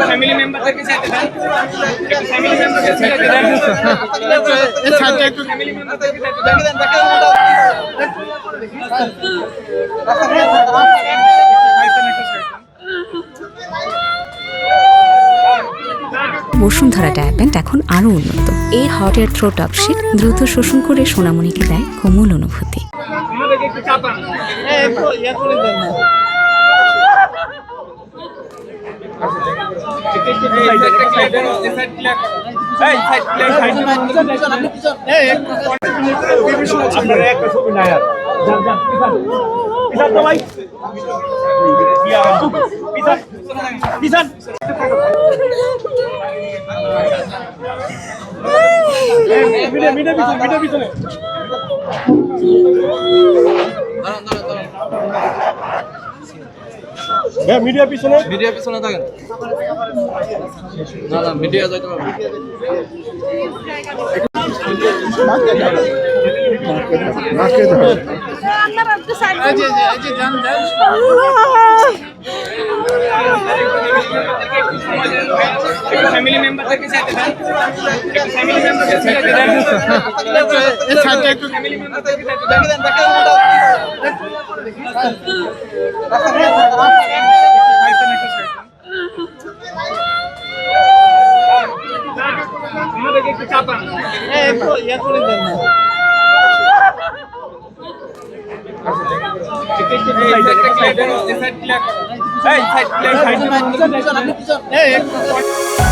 Family member के साथ family member के साथ फैमिली मेंबर के বসুন্ধরা ডায়াপেন্ট এখন আরো উন্নত। এই hot air through top sheet দ্রুত শোষণ করে সোনামণিকে দেয় কোমল অনুভূতি। মিডিয়া পিছনে থাকেন না না মিডিয়া যাইতে পারবে फैमिली मेंबर के साथ फैमिली मेंबर के साथ फैमिली मेंबर के साथ